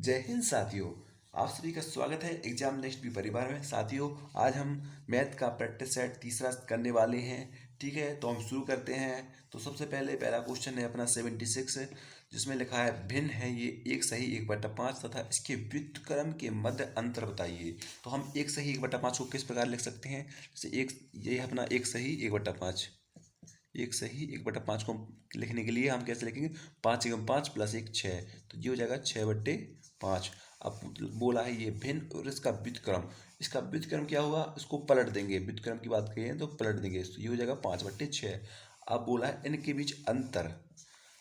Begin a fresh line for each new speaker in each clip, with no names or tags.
जय हिंद साथियों। आप सभी का स्वागत है एग्जाम नेक्स्ट भी परिवार में। साथियों, आज हम मैथ का प्रैक्टिस सेट तीसरा करने वाले हैं। ठीक है, तो हम शुरू करते हैं। तो सबसे पहले पहला क्वेश्चन है अपना 76, जिसमें लिखा है भिन्न है ये एक सही 1/5 तथा इसके व्युत्क्रम के मध्य अंतर बताइए। तो हम एक सही 1/5 को किस प्रकार लिख सकते हैं? जैसे एक ये है अपना एक सही 1/5। एक सही 1/5 को लिखने के लिए हम कैसे लिखेंगे? 5 एकम 5 प्लस 1 6, तो ये हो जाएगा 6/5। अब बोला है ये भिन्न और इसका व्युत्क्रम। इसका व्युत्क्रम क्या हुआ? इसको पलट देंगे। व्युत्क्रम की बात करें तो पलट देंगे, तो ये हो जाएगा 5/6। अब बोला है इनके बीच अंतर।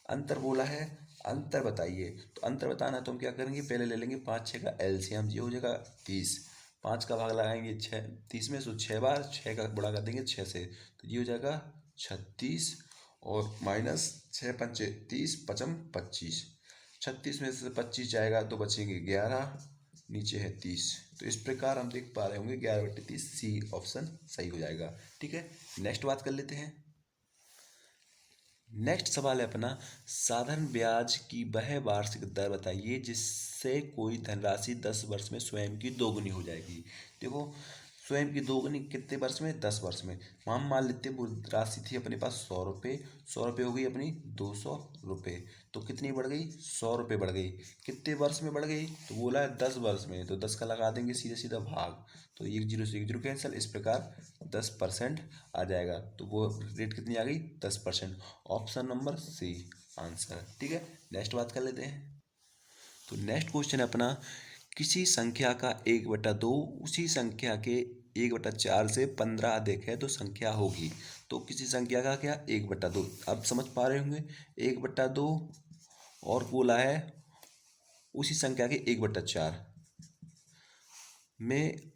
अंतर बोला है, अंतर बताइए। तो अंतर बताना है तो हम क्या करेंगे? पहले ले लेंगे 5 6 का एलसीएम, ये हो जाएगा 30। 5 का भाग लगाएंगे 6 30 में, तो 6 बार 6 का गुणा कर देंगे 6 से, तो ये हो जाएगा 36। और माइनस 6×5 = 30, 5×5 = 36 में से 25 जाएगा तो बचेंगे 11, नीचे है 30। तो इस प्रकार हम देख पा रहे होंगे 11/30, सी ऑप्शन सही हो जाएगा। ठीक है, नेक्स्ट बात कर लेते हैं। नेक्स्ट सवाल है अपना साधारण ब्याज की वह वार्षिक दर बताइए जिससे कोई धनराशि 10 वर्ष में स्वयं की दोगुनी हो जाएगी। देखो, स्वयं की दोगुनी कितने वर्ष में? 10 वर्ष में। हम मान लेते हैं वो राशि थी अपने पास 100 रुपये। 100 रुपये हो गई अपनी 200 रुपये, तो कितनी बढ़ गई? 100 रुपये बढ़ गई। कितने वर्ष में बढ़ गई? तो बोला है 10 वर्ष में, तो 10 का लगा देंगे सीधा सीधा भाग, तो 1 0 से 1 0 कैंसिल। इस प्रकार 10% आ जाएगा, तो वो रेट कितनी आ गई? 10%। Option number C answer. ठीक है, नेक्स्ट बात कर लेते हैं। तो नेक्स्ट क्वेश्चन है अपना किसी संख्या का 1/2 उसी संख्या के 1/4 से 15 अधिक है तो संख्या होगी। तो किसी संख्या का क्या? 1/2। अब समझ पा रहे होंगे 1/2, और बोला है उसी संख्या के 1/4 में,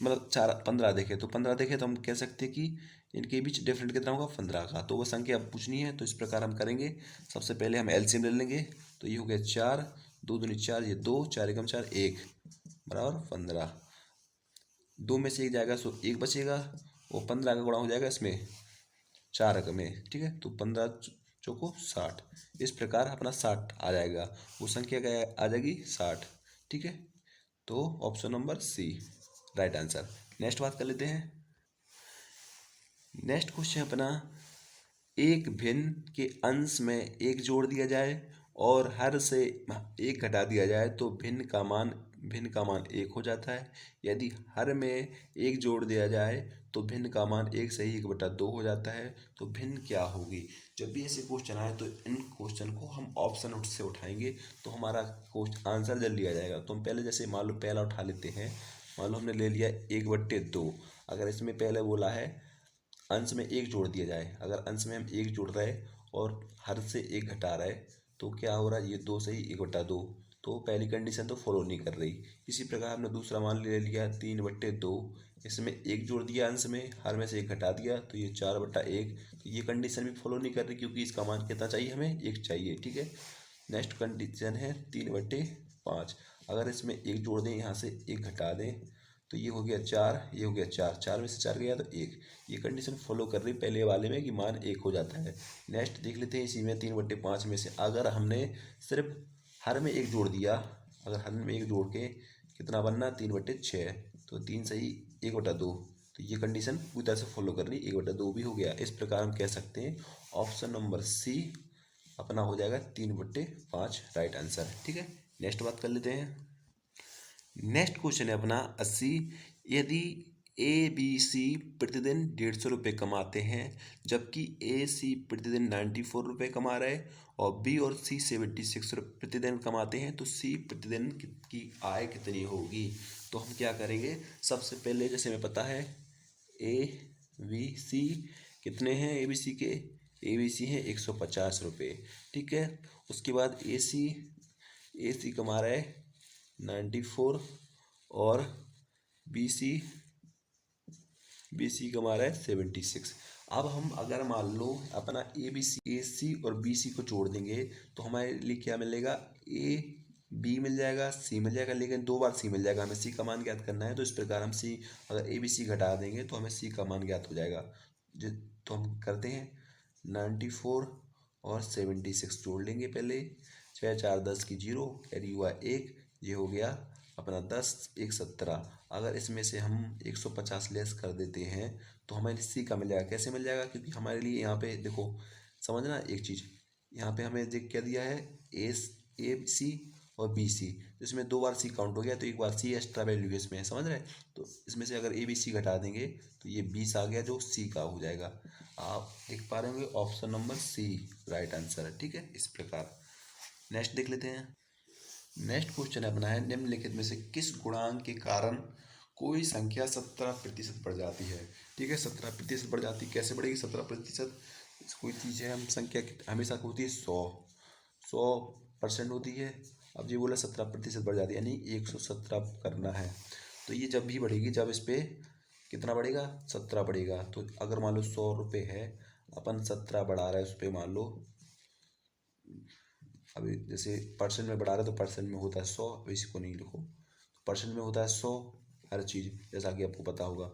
मतलब 15 देखे तो 15 देखे तो हम कह सकते हैं कि इनके बीच डिफरेंट कितना होगा? 15 का। तो वो संख्या अब पूछनी है, तो इस प्रकार हम करेंगे। सबसे पहले हम एलसीएम ले लेंगे, तो ये हो गया 4, 2 दूनी 4, ये 2, 4 एकम 4, 1 बराबर 15। 2 में से 1 जाएगा सो 1 बचेगा, और 15 का गुणा हो जाएगा इसमें 4 में। ठीक है, तो 15 चौको 60। इस प्रकार अपना 60 आ जाएगा। वो संख्या क्या आ जाएगी? 60। ठीक है, तो option number C right answer. Next बात कर लेते हैं। नेक्स्ट क्वेश्चन अपना एक भिन्न के अंश में एक जोड़ दिया जाए और हर से एक घटा दिया जाए तो भिन्न का मान 1 हो जाता है। यदि हर में एक जोड़ दिया जाए तो भिन्न का मान 1 सही 1/2 हो जाता है। तो भिन्न क्या होगी? जब भी ऐसे क्वेश्चन आए तो इन क्वेश्चन को हम ऑप्शन से उठाएंगे तो हमारा क्वेश्चन आंसर जल्दी आ जाएगा। तो हम पहले जैसे मान लो पहला उठा लेते हैं। मान लो हमने ले लिया 1/2। अगर इसमें पहले बोला है अंश में एक जोड़ दिया जाए, अगर अंश में हम एक जोड़ रहे और हर से एक घटा रहे तो क्या हो रहा है? ये 2 सही 1/2, तो पहली कंडीशन तो फॉलो नहीं कर रही। इसी प्रकार हमने दूसरा मान ले लिया 3/2। इसमें एक जोड़ दिया अंश में, हर में से एक घटा दिया, तो ये 4/1। तो ये कंडीशन भी फॉलो नहीं कर रही क्योंकि इसका मान कितना चाहिए? हमें 1 चाहिए। ठीक है, नेक्स्ट कंडीशन है 3/5। अगर इसमें एक जोड़ दें, यहाँ से एक घटा दें, तो ये हो गया 4, ये हो गया 4, 4 में से 4 गया तो 1। ये कंडीशन फॉलो कर रही पहले वाले में कि मान 1 हो जाता है। नेक्स्ट देख लेते हैं इसी में 3/5 में से अगर हमने सिर्फ हर में एक जोड़ दिया, अगर हर में एक जोड़ के कितना बनना? 3/6, तो 3 सही 1/2। तो ये कंडीशन पूरी तरह से फॉलो कर रही, 1/2 भी हो गया। इस प्रकार हम कह सकते हैं ऑप्शन नंबर सी अपना हो जाएगा 3/5 राइट आंसर। ठीक है, नेक्स्ट बात कर लेते हैं। नेक्स्ट क्वेश्चन है अपना 80। यदि ए बी सी प्रतिदिन 150 रुपये कमाते हैं जबकि ए सी प्रतिदिन 94 रुपये कमा रहे और बी और सी 76 रुपये प्रतिदिन कमाते हैं, तो सी प्रतिदिन की आय कितनी होगी? तो हम क्या करेंगे? सबसे पहले जैसे हमें पता है ए बी सी कितने हैं? ए बी सी के ए बी सी हैं 150 रुपये। ठीक है, उसके बाद ए सी कमा रहा है 94 और बी सी कमा रहा है 76। अब हम अगर मान लो अपना ए सी और बी सी को जोड़ देंगे तो हमारे लिए क्या मिलेगा? ए बी मिल जाएगा, सी मिल जाएगा, लेकिन 2 बार सी मिल जाएगा। हमें सी का मान ज्ञात करना है, तो इस प्रकार हम सी अगर ए बी सी घटा देंगे तो हमें सी का मान ज्ञात हो जाएगा। तो हम करते हैं 94 और 76 जोड़ लेंगे पहले। 6 4 10 की 0, कैरी हुआ 1, ये हो गया अपना 10, 1 17। अगर इसमें से हम 150 लेस कर देते हैं तो हमें सी का मिल जाएगा। कैसे मिल जाएगा? क्योंकि हमारे लिए यहाँ पे देखो, समझना एक चीज़, यहाँ पे हमें देख क्या दिया है, ए सी और बी सी। तो इसमें 2 बार सी काउंट हो गया, तो एक बार सी एक्स्ट्रा वैल्यू है इसमें, समझ रहे हैं? तो इसमें से अगर ए बी सी घटा देंगे तो ये 20 आ गया, जो सी का हो जाएगा। आप देख पा रहे होंगे option number C right answer है। ठीक है, इस प्रकार नेक्स्ट देख लेते हैं। नेक्स्ट क्वेश्चन अपना है, निम्नलिखित में से किस गुणांक के कारण कोई संख्या 17% बढ़ जाती है? ठीक है, 17% बढ़ जाती है। कैसे बढ़ेगी 17%? कोई चीज़ है, हम संख्या हमेशा होती है 100% होती है। अब ये बोला 17% बढ़ जाती है, यानी 117 करना है। तो ये जब भी बढ़ेगी, जब इस पे कितना बढ़ेगा, 17 बढ़ेगा। तो अगर मान लो 100 रुपये है, अपन 17 बढ़ा रहे हैं उस पर, मान लो अभी जैसे परसेंट में बढ़ा रहे तो परसेंट में होता है 100, अब इसी को नहीं लिखो, परसेंट में होता है 100 हर चीज़, जैसा कि आपको पता होगा।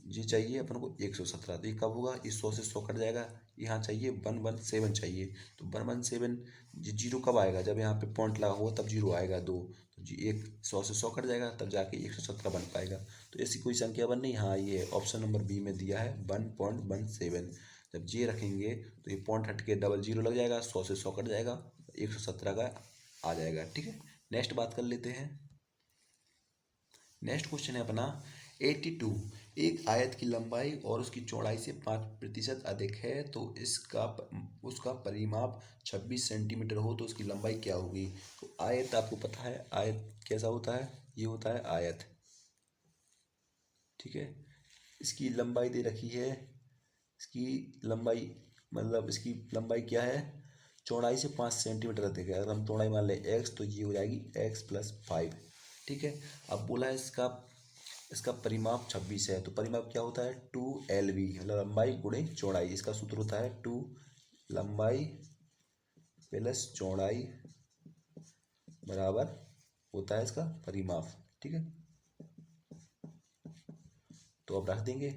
ये चाहिए अपन को 117, तो ये कब होगा, इस 100 से 100 कट जाएगा, यहाँ चाहिए 117 चाहिए। तो 117 जीरो कब आएगा, जब यहाँ पे पॉइंट लगा होगा तब जीरो आएगा 2, तो जी एक 100 से 100 कट जाएगा, तब जाके 117 बन पाएगा। तो ऐसी कोई संख्या बन नहीं, हाँ ये ऑप्शन नंबर बी में दिया है 1.17। जब जे रखेंगे तो ये पॉइंट हट के डबल जीरो लग जाएगा, 100 से 100 कट जाएगा, 117 का आ जाएगा। ठीक है, नेक्स्ट बात कर लेते हैं। नेक्स्ट क्वेश्चन है अपना 82। एक आयत की लंबाई और उसकी चौड़ाई से 5% अधिक है, तो इसका उसका परिमाप 26 सेंटीमीटर हो तो उसकी लंबाई क्या होगी? तो आयत आपको पता है, आयत कैसा होता है, ये होता है आयत। ठीक है, इसकी लंबाई दे रखी है, इसकी लंबाई मतलब इसकी लंबाई क्या है, चौड़ाई से 5 सेंटीमीटर अधिक है। अगर हम चौड़ाई मान लें x, तो ये हो जाएगी x+5। ठीक है, अब बोला है इसका इसका परिमाप 26 है, तो परिमाप क्या होता है 2lv, मतलब लंबाई गुणे चौड़ाई। इसका सूत्र होता है 2 लंबाई प्लस चौड़ाई बराबर होता है इसका परिमाप। ठीक है, तो अब रख देंगे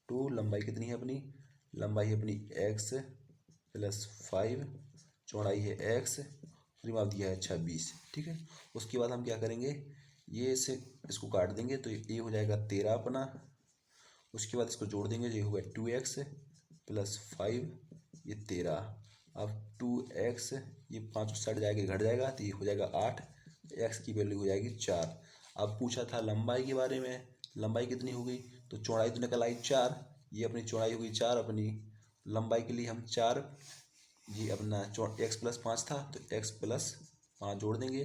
2 लंबाई कितनी है अपनी, लंबाई है अपनी x+5, चौड़ाई है x, परिमाप दिया है 26। ठीक है, उसके बाद हम क्या करेंगे, ये से इसको काट देंगे तो ये हो जाएगा 13 अपना। उसके बाद इसको जोड़ देंगे, ये होगा 2x+5, ये 13। अब 2x, ये 5 उस साइड जाएगा घट जाएगा, तो ये हो जाएगा 8, x की वैल्यू हो जाएगी 4। अब पूछा था लंबाई के बारे में, लंबाई कितनी हो गई, तो चौड़ाई तो निकल आई 4, ये अपनी चौड़ाई हो गई 4, अपनी लंबाई के लिए हम 4, ये अपना x+5 था तो x+5 जोड़ देंगे,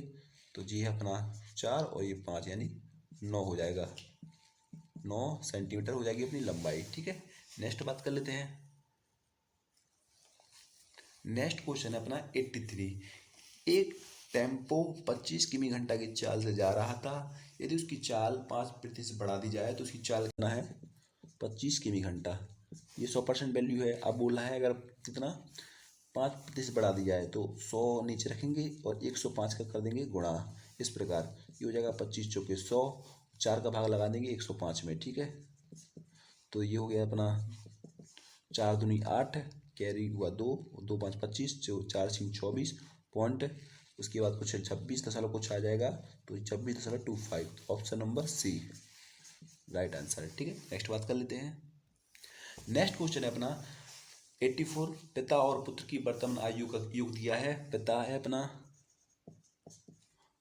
तो जी है अपना 4 और ये 5, यानी 9 हो जाएगा, 9 सेंटीमीटर हो जाएगी अपनी लंबाई। ठीक है, नेक्स्ट बात कर लेते हैं। नेक्स्ट क्वेश्चन है अपना 83। एक टेम्पो 25 किमी घंटा की चाल से जा रहा था, यदि उसकी चाल 5% बढ़ा दी जाए तो उसकी चाल कितना है, 25 किमी घंटा। ये 100% वैल्यू है। अब बोला है अगर कितना 5% बढ़ा दी जाए तो 100 नीचे रखेंगे और 105 का कर देंगे गुणा। इस प्रकार ये हो जाएगा 25 चौके 100, 4 का भाग लगा देंगे 105 में। ठीक है, तो ये हो गया अपना 4 दूनी 8, कैरी हुआ 2, 2 5 25, 4 6 24 पॉइंट, उसके बाद कुछ 26 कुछ आ जाएगा, तो 26.25, option number C right answer है। ठीक है, नेक्स्ट बात कर लेते हैं। नेक्स्ट क्वेश्चन है अपना 84। पिता और पुत्र की वर्तमान आयु का योग दिया है, पिता है अपना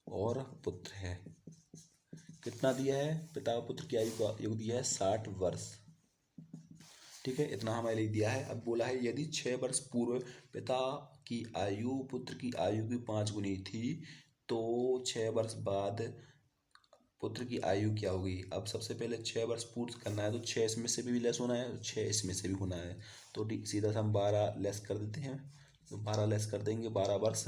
और पुत्र है, कितना दिया है, पिता और पुत्र की आयु का योग दिया है 60 वर्ष। ठीक है, इतना हमारे लिए दिया है। अब बोला है यदि 6 वर्ष पूर्व पिता की आयु पुत्र की आयु की 5 गुनी थी, तो 6 वर्ष बाद पुत्र की आयु क्या होगी। अब सबसे पहले 6 वर्ष पूर्व करना है, तो 6 इसमें से भी लेस होना है, 6 इसमें से भी होना है, तो सीधा सा हम 12 लेस कर देते हैं, तो 12 लेस कर देंगे 12 वर्ष,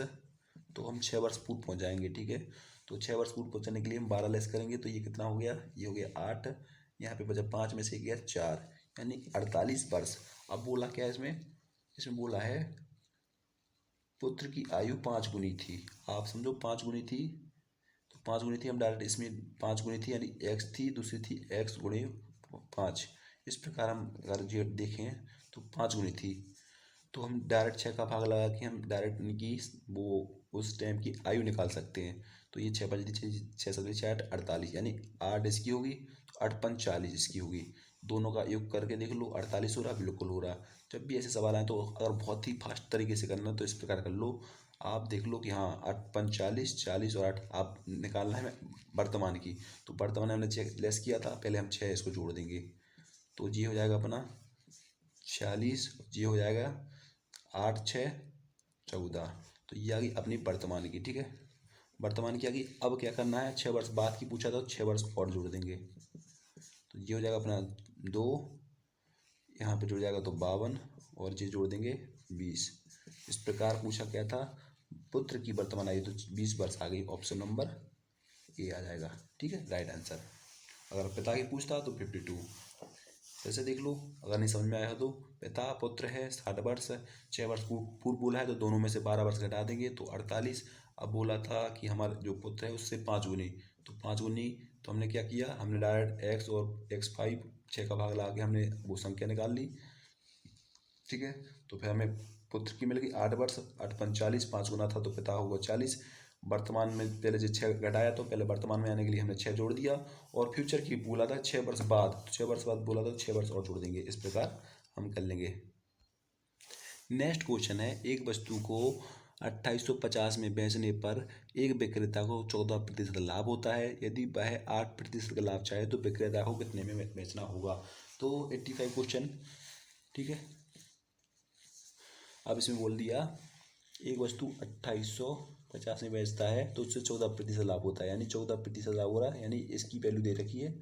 तो हम 6 वर्ष पूर्व पहुँच जाएंगे। ठीक है, तो 6 वर्ष पूर्व पहुँचने के लिए हम 12 लेस करेंगे, तो ये कितना हो गया, ये हो गया 8, यहाँ पे बचा 5 में से गया 4, यानी 48 वर्ष। अब बोला क्या है इसमें, इसमें बोला है पुत्र की आयु 5 गुनी थी। आप समझो 5 गुनी थी, तो 5 गुनी थी, हम डायरेक्ट इसमें 5 गुनी थी यानी x थी, दूसरी थी x गुणे 5। इस प्रकार हम अगर जी देखें तो 5 गुनी थी, तो हम डायरेक्ट 6 का भाग लगा के हम डायरेक्ट उनकी वो उस टाइम की आयु निकाल सकते हैं। तो ये 6 5 छः 7 6 8 48, यानी 8 इसकी होगी तो 8 5 40 इसकी होगी। दोनों का योग करके देख लो, 48 हो रहा, बिल्कुल हो रहा। जब भी ऐसे सवाल आए तो अगर बहुत ही फास्ट तरीके से करना है तो इस प्रकार कर लो। आप देख लो कि हाँ 8 5 40, 40 और 8 आप निकालना है वर्तमान की। तो वर्तमान हमने चेक लेस किया था, पहले हम 6 इसको जोड़ देंगे। तो ये हो जाएगा अपना 46, ये हो जाएगा 8 6 14। तो ये आ गई अपनी वर्तमान की, ठीक है। वर्तमान की आ गई। अब क्या करना है, 6 वर्ष बाद की पूछा था तो 6 वर्ष और जोड़ देंगे। तो ये हो जाएगा अपना 2, यहाँ पे जुड़ जाएगा तो 52 और ये जोड़ देंगे 20। इस प्रकार पूछा क्या था, पुत्र की वर्तमान आयु, तो 20 वर्ष आ गई। ऑप्शन नंबर ए आ जाएगा, ठीक है, राइट आंसर। अगर पिता की पूछता तो 52। जैसे देख लो, अगर नहीं समझ में आया तो पिता पुत्र है 60 वर्ष, 6 वर्ष पूर्व बोला है तो दोनों में से 12 वर्ष घटा देंगे तो 48। अब बोला था कि हमारा जो पुत्र है उससे 5 गुनी, तो 5 गुनी तो हमने क्या किया, हमने डायरेक्ट एक्स और x5 6 का भाग लगा के हमने वो संख्या निकाल ली, ठीक है। तो फिर हमें पुत्र की मिल गई 8 वर्ष, 8 5 40, 5 गुना था तो पिता होगा 40। वर्तमान में पहले जो 6 घटाया तो पहले वर्तमान में आने के लिए हमने 6 जोड़ दिया, और फ्यूचर की बोला था 6 वर्ष बाद, तो 6 वर्ष बाद बोला था तो 6 वर्ष और जोड़ देंगे। इस प्रकार हम कर लेंगे। नेक्स्ट क्वेश्चन है, एक वस्तु को 2850 में बेचने पर एक विक्रेता को 14% लाभ होता है। यदि वह 8% का लाभ चाहे तो विक्रेता को कितने में बेचना होगा। तो 85 क्वेश्चन, ठीक है। अब इसमें बोल दिया एक वस्तु 2850 में बेचता है तो उससे 14% लाभ होता है, यानी 14% लाभ हो रहा है, यानी इसकी वैल्यू दे रखी है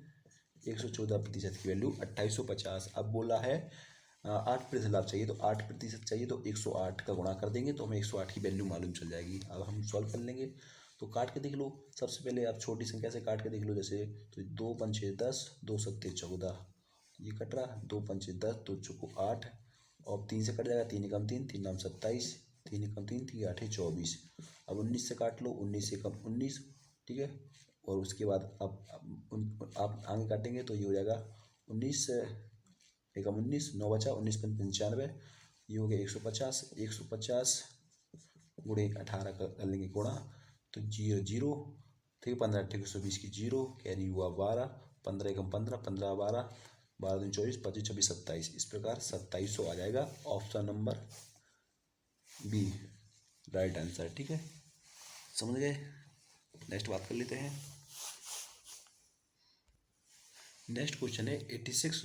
114% की वैल्यू 2850। अब बोला है 8% लाभ चाहिए, तो 8% चाहिए तो 108 का गुणा कर देंगे तो हमें 108 की वैल्यू मालूम चल जाएगी। अब हम सॉल्व कर लेंगे। तो काट के देख लो, सबसे पहले आप छोटी संख्या से काट के देख लो। जैसे तो 2 पंचे 10, 2 सत्ते 14, ये कट रहा, 2 पंचे 10, 2 चौको 8, और 3 से कट जाएगा, 3 एकम 3, 3 नाम 27, 3 एकम 3, 3 8 24। अब 19 से काट लो, 19 एकम 19, ठीक है। और उसके बाद आप आगे काटेंगे तो ये हो जाएगा 19 एकम 19, 9 बचा, 19 पंच 95, ये हो गया 150। 150 गुणे 18 कर लेंगे गुणा, तो 0 0, ठीक है। 15 8 120 की 0, कैरी हुआ 12, 15 एकम 15, 15 12, 12 दूनी 24, 25 26 27। इस प्रकार 2700 आ जाएगा। Option number B right answer, ठीक है। समझ गए। नेक्स्ट बात कर लेते हैं। नेक्स्ट क्वेश्चन है 86,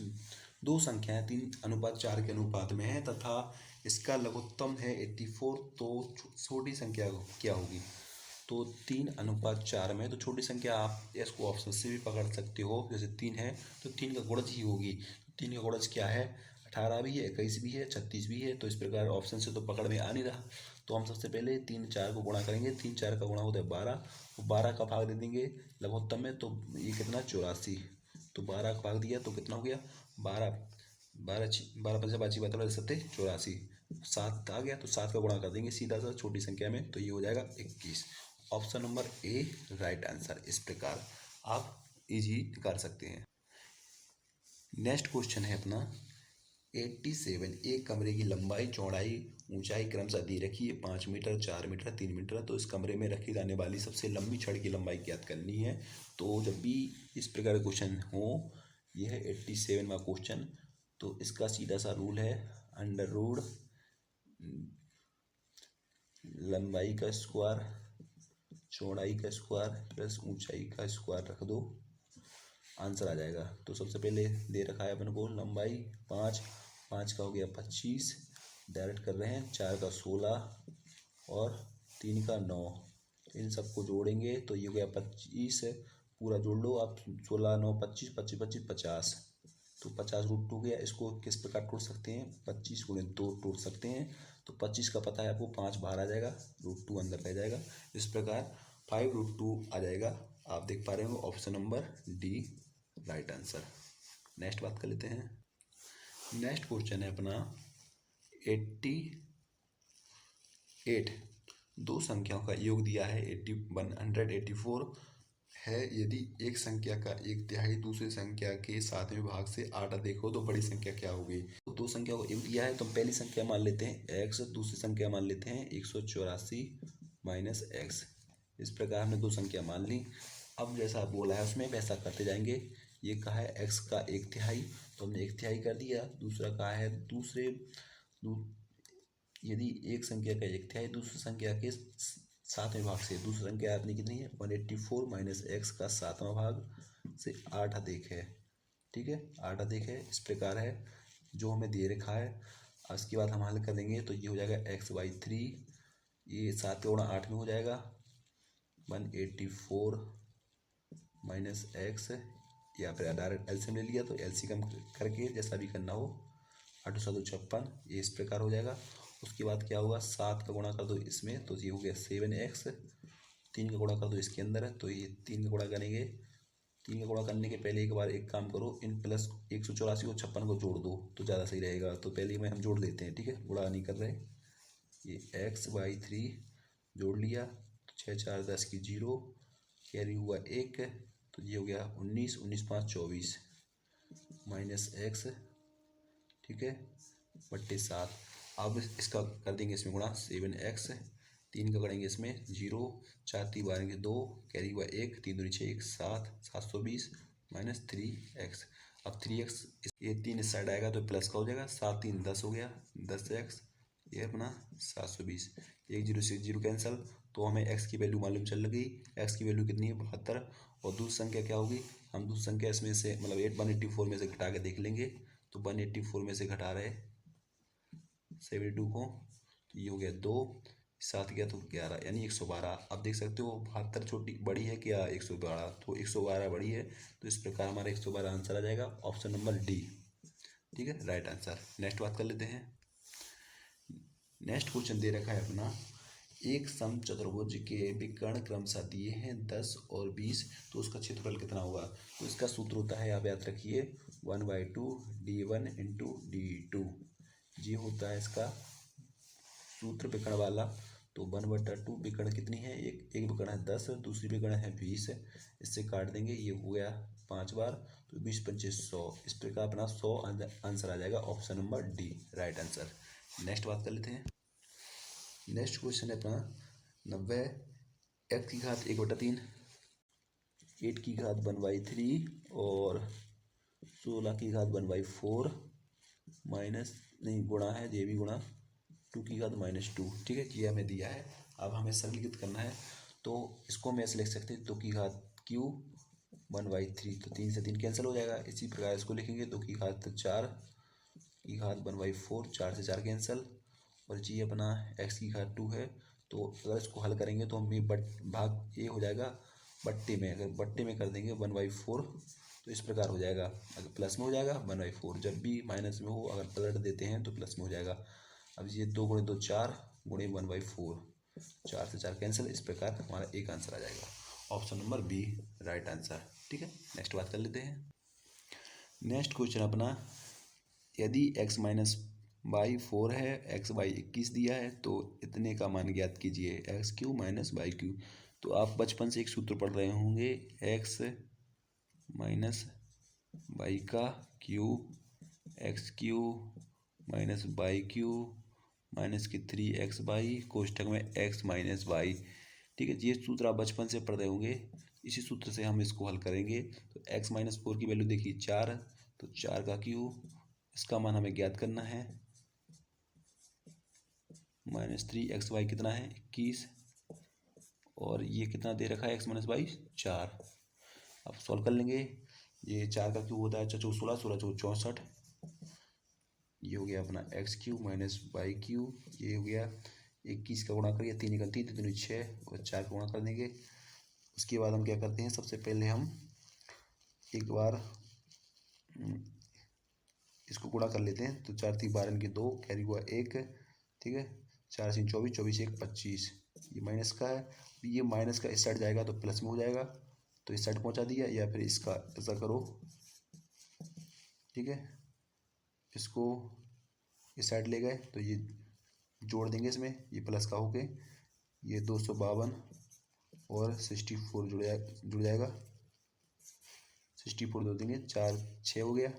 दो संख्याएं 3:4 के अनुपात में है तथा इसका लघुत्तम है 84, तो छोटी संख्या क्या होगी। तो 3:4 में, तो छोटी संख्या आप इसको ऑप्शन से भी पकड़ सकते हो। जैसे 3 है तो 3 का गुणज ही होगी। 3 का गुणज क्या है, 18 भी है, 21 भी है, 36 भी है। तो इस प्रकार ऑप्शन से तो पकड़ में आ नहीं रहा। तो हम सबसे पहले 3 4 को गुणा करेंगे। 3 4 का गुणा होता है 12, तो 12 का भाग दे देंगे लघुत्तम में, तो ये कितना 84। तो 12 का भाग दिया तो कितना हो गया 12, 12 पंचा 5 12 सत्ते 84, 7 आ गया तो 7 का गुणा कर देंगे सीधा सा छोटी संख्या में, तो ये हो जाएगा 21। Option number A right answer. इस प्रकार आप इजी कर सकते हैं। नेक्स्ट क्वेश्चन है अपना 87, एक कमरे की लंबाई चौड़ाई ऊंचाई क्रमशः दी रखी है 5 मीटर 4 मीटर 3 मीटर। तो इस कमरे में रखी जाने वाली सबसे लंबी छड़ की लंबाई ज्ञात करनी है। तो जब भी इस प्रकार का क्वेश्चन हो, यह है 87 का क्वेश्चन, तो इसका सीधा सा रूल है अंडर रूट लंबाई का स्क्वायर चौड़ाई का स्क्वायर प्लस ऊंचाई का स्क्वायर रख दो, आंसर आ जाएगा। तो सबसे पहले दे रखा है अपन को लंबाई 5, 5 का हो गया 25, डायरेक्ट कर रहे हैं, 4 का 16 और 3 का 9, इन सबको जोड़ेंगे तो ये हो गया 25। पूरा जोड़ लो आप, 16 9 25 25 25 50, तो 50√2 गया। इसको किस प्रकार तोड़ सकते हैं, 25 गुणे 2 तोड़ सकते हैं। तो 25 का पता है आपको, 5 बाहर आ जाएगा, √2 अंदर रह जाएगा। इस प्रकार 5√2 आ जाएगा। आप देख पा रहे हो option number D right answer. Next बात कर लेते हैं। नेक्स्ट क्वेश्चन है अपना 88, दो संख्याओं का योग दिया है 184, है यदि एक संख्या का एक तिहाई दूसरी संख्या के सातवें भाग से आधा देखो तो बड़ी संख्या क्या होगी। तो दो संख्या को एक दिया है तो हम पहली संख्या मान लेते हैं x, दूसरी संख्या मान लेते हैं 184 माइनस एक्स। इस प्रकार हमने दो संख्या मान ली। अब जैसा बोला है उसमें वैसा करते जाएंगे। ये कहा है x का एक तिहाई तो हमने एक तिहाई कर दिया। दूसरा कहा है यदि एक संख्या का एक तिहाई दूसरी संख्या के सातवें भाग से, दूसरी संख्या अपनी कितनी है 184 माइनस एक्स का सातवां भाग से आठ अधिक है। ठीक है, आठ अधिक है। इस प्रकार है जो हमें दे रखा है। उसके बाद हम हल करेंगे तो ये हो जाएगा x/3, ये 7 का गुणा 8 में हो जाएगा 184 माइनस एक्स, या फिर डायरेक्ट एलसीएम ले लिया तो एलसीएम करके जैसा भी करना हो 8 7 56, ये इस प्रकार हो जाएगा। उसके बाद क्या होगा 7 का गुणा कर दो इसमें तो ये हो गया 7x, 3 का गुणा कर दो इसके अंदर है तो ये 3 का गुणा करेंगे। 3 का गुणा करने के पहले एक बार एक काम करो, इन प्लस 184 को 56 को जोड़ दो तो ज़्यादा सही रहेगा। तो पहले में हम जोड़ देते हैं, ठीक है, गुणा नहीं कर रहे। ये x/3 जोड़ लिया तो 6 4 10 की 0, कैरी हुआ 1 तो ये हो गया 19, 19 5 24 माइनस एक्स, ठीक है, बट्टे 7। अब इसका कर देंगे इसमें गुणा 7x, 3 का करेंगे इसमें 0, 4 3 12 2, कैरी हुआ 1, 3 दूनी 6 1 7, 720 माइनस 3x। अब 3x ये 3 इस साइड आएगा तो प्लस का हो जाएगा, 7 3 10 हो गया 10x, ये अपना 720। एक जीरो से जीरो कैंसिल तो हमें x की वैल्यू मालूम चल गई। x की वैल्यू कितनी है 72। और दूसरी संख्या क्या होगी, हम दूसरी संख्या इसमें से मतलब 184 में से घटा के देख लेंगे। तो 184 में से घटा रहे 72 को तो ये हो गया 2, 7 गया तो 11 यानी 112। अब देख सकते हो 72 छोटी बड़ी है क्या 112, तो 112 बड़ी है। तो इस प्रकार हमारा 112 आंसर आ जाएगा, ऑप्शन नंबर डी, ठीक है, राइट आंसर। नेक्स्ट बात कर लेते हैं। नेक्स्ट क्वेश्चन दे रखा है अपना, एक समचतुर्भुज के विकर्ण क्रमशः दिए हैं 10 और 20 तो उसका क्षेत्रफल कितना होगा। तो इसका सूत्र होता है, आप याद रखिए 1/2 d1 इंटू d2, ये होता है इसका सूत्र विकर्ण वाला। तो 1/2 विकर्ण कितनी है, एक विकर्ण है 10, दूसरी विकर्ण है 20, इससे काट देंगे ये हो गया 5 बार तो 20 25 100। इस प्रकार अपना 100 आंसर आ जाएगा, option number D, right answer. Next बात कर लेते हैं। नेक्स्ट क्वेश्चन है अपना 90, x की घात 1/3, 8 की घात 1/3 और 16 की घात 1/4 माइनस नहीं गुणा है, ये भी गुणा 2 की घात -2, ठीक है, ये हमें दिया है। अब हमें सरलीकृत करना है तो इसको हम ऐसे लिख सकते हैं 2 की घात क्यू 1/3, तो 3 से 3 कैंसिल हो जाएगा। इसी प्रकार इसको लिखेंगे 2 की घात 4 की घात 1/4, 4 से 4 कैंसिल, और जी अपना x की घात 2 है। तो अगर इसको हल करेंगे तो हम ये भाग ये हो जाएगा बट्टे में, अगर बट्टे में कर देंगे 1/4 तो इस प्रकार हो जाएगा। अगर प्लस में हो जाएगा 1/4, जब भी माइनस में हो अगर पलट देते हैं तो प्लस में हो जाएगा। अब ये 2 गुणे 2 4 गुणे 1/4, 4 से 4 कैंसिल, इस प्रकार हमारा एक आंसर आ जाएगा, option number B, right answer, ठीक है। नेक्स्ट बात कर लेते हैं। नेक्स्ट क्वेश्चन अपना, यदि x-y4 है, xy21 दिया है तो इतने का मान ज्ञात कीजिए, x³ - y³। तो आप बचपन से एक सूत्र पढ़ रहे होंगे, x माइनस वाई का क्यूब x³ - y³ माइनस की 3xy कोष्ठक में x माइनस वाई, ठीक है। ये सूत्र आप बचपन से पढ़ रहे होंगे, इसी सूत्र से हम इसको हल करेंगे। तो x-4 की वैल्यू देखिए 4, तो 4 का क्यूब, इसका मान हमें ज्ञात करना है -3xy कितना है 21, और ये कितना दे रखा है x - y 4। अब सॉल्व कर लेंगे, ये 4 का क्यूब होता है 16, 16 64, ये हो गया अपना x³ - y³, ये हो गया 21 का गुणा करिए 3 का 3 3 6 और 4 का गुणा कर देंगे। उसके बाद हम क्या करते हैं, सबसे पहले हम एक बार इसको गुणा कर लेते हैं। तो 4 3 12 की 2, कैरी हुआ 1, ठीक है, 4 3 24, 24 1 25, ये माइनस का है। ये माइनस का इस साइड जाएगा तो प्लस में हो जाएगा, तो इस साइड पहुंचा दिया, या फिर इसका ऐसा करो, ठीक है, इसको इस साइड ले गए तो ये जोड़ देंगे इसमें, ये प्लस का हो गए, ये 252 और 64 जुड़ जाएगा। 64 दो देंगे, 4 6 हो गया,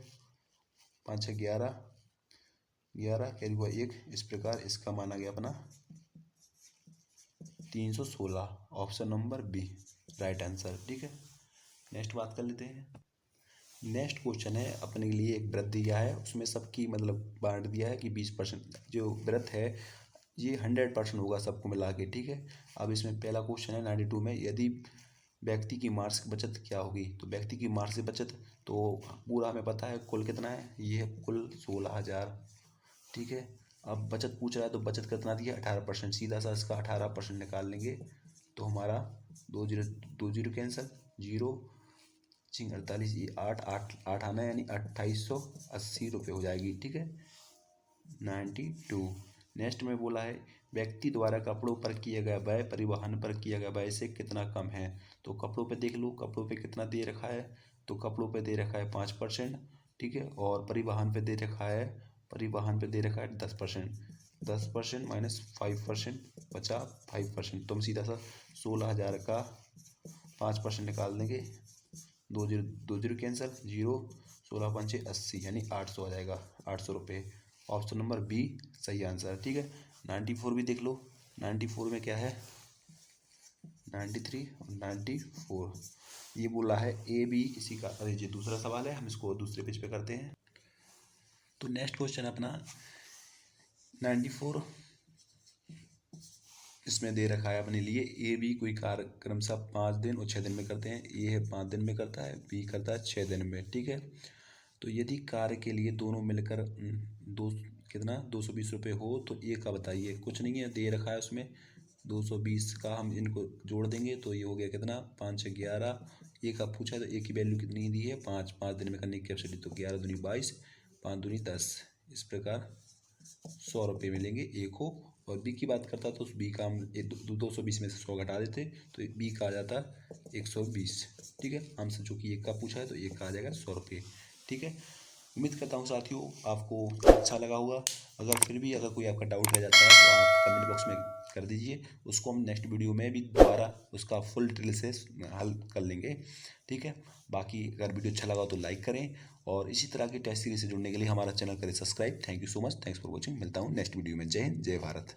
5 6 11, 11 कैरी हुआ 1। इस प्रकार इसका मान आ गया अपना 316। Option number B right answer. ठीक है, नेक्स्ट बात कर लेते हैं। नेक्स्ट क्वेश्चन है अपने लिए एक व्रत दिया है, उसमें सबकी मतलब बांट दिया है कि 20% जो व्रत है ये 100% होगा सबको मिला के। ठीक है, अब इसमें पहला क्वेश्चन है 92 में, यदि व्यक्ति की मासिक बचत क्या होगी। तो व्यक्ति की मासिक बचत तो पूरा हमें पता है कुल कितना है, ये है कुल 16,000। ठीक है, अब बचत पूछ रहा है तो बचत कितना दिया 18%, सीधा सा इसका 18% निकाल लेंगे तो हमारा 2 जीरो कैंसिल, 0 चिंग 48, ये 8 आना है, यानी 2880 रुपये हो जाएगी। ठीक है, 92। नेक्स्ट में बोला है व्यक्ति द्वारा कपड़ों पर किया गया व्यय परिवहन पर किया गया व्यय से कितना कम है। तो कपड़ों पे देख लो, कपड़ों पे कितना दे रखा है, तो कपड़ों पे दे रखा है 5%। ठीक है, और परिवहन पे दे रखा है, 10%। 10% माइनस 5% बचा 5%, तो हम सीधा सा 16,000 का 5% निकाल देंगे, 2 जीरो कैंसिल, 0 16 5 80, यानी 800 आ जाएगा, 800 रुपये। ऑप्शन नंबर बी सही आंसर है। ठीक है, 94 भी देख लो, 94 में क्या है, 93 और 94, ये बोला है ए बी किसी का, अरे ये दूसरा सवाल है, हम इसको दूसरे पेज पे करते हैं। तो नेक्स्ट क्वेश्चन अपना 94, इसमें दे रखा है अपने लिए ए बी कोई कार्यक्रम सा 5 दिन और 6 दिन में करते हैं। ए है 5 दिन में करता है, बी करता है 6 दिन में। ठीक है, तो यदि कार्य के लिए दोनों मिलकर दो कितना 220 रुपये हो तो ए का बताइए। कुछ नहीं है, दे रखा है उसमें 220 का, हम इनको जोड़ देंगे तो ये हो गया कितना 5 6 11। ए का पूछा है तो ए की वैल्यू कितनी दी है 5, 5 दिन में करने की कैपेसिटी, तो 11 दूनी 22, 5 दूनी 10। इस प्रकार 100 रुपये मिलेंगे ए को। और बी की बात करता तो उस बी का हम 220 में से 100 घटा देते तो बी का आ जाता 120। ठीक है, हमसे चूँकि एक का पूछा है तो एक का आ जाएगा 100 रुपये। ठीक है, उम्मीद करता हूँ साथियों आपको अच्छा लगा होगा। अगर फिर भी अगर कोई आपका डाउट रह जाता है तो आप कमेंट बॉक्स में कर दीजिए, उसको हम नेक्स्ट वीडियो में भी दोबारा उसका फुल डिटेल से हल कर लेंगे। ठीक है, बाकी अगर वीडियो अच्छा लगा तो लाइक करें, और इसी तरह की टेस्ट सीरीज से जुड़ने के लिए हमारा चैनल करें subscribe. Thank you so much, thanks for watching. मिलता हूँ नेक्स्ट वीडियो में। जय हिंद, जय भारत।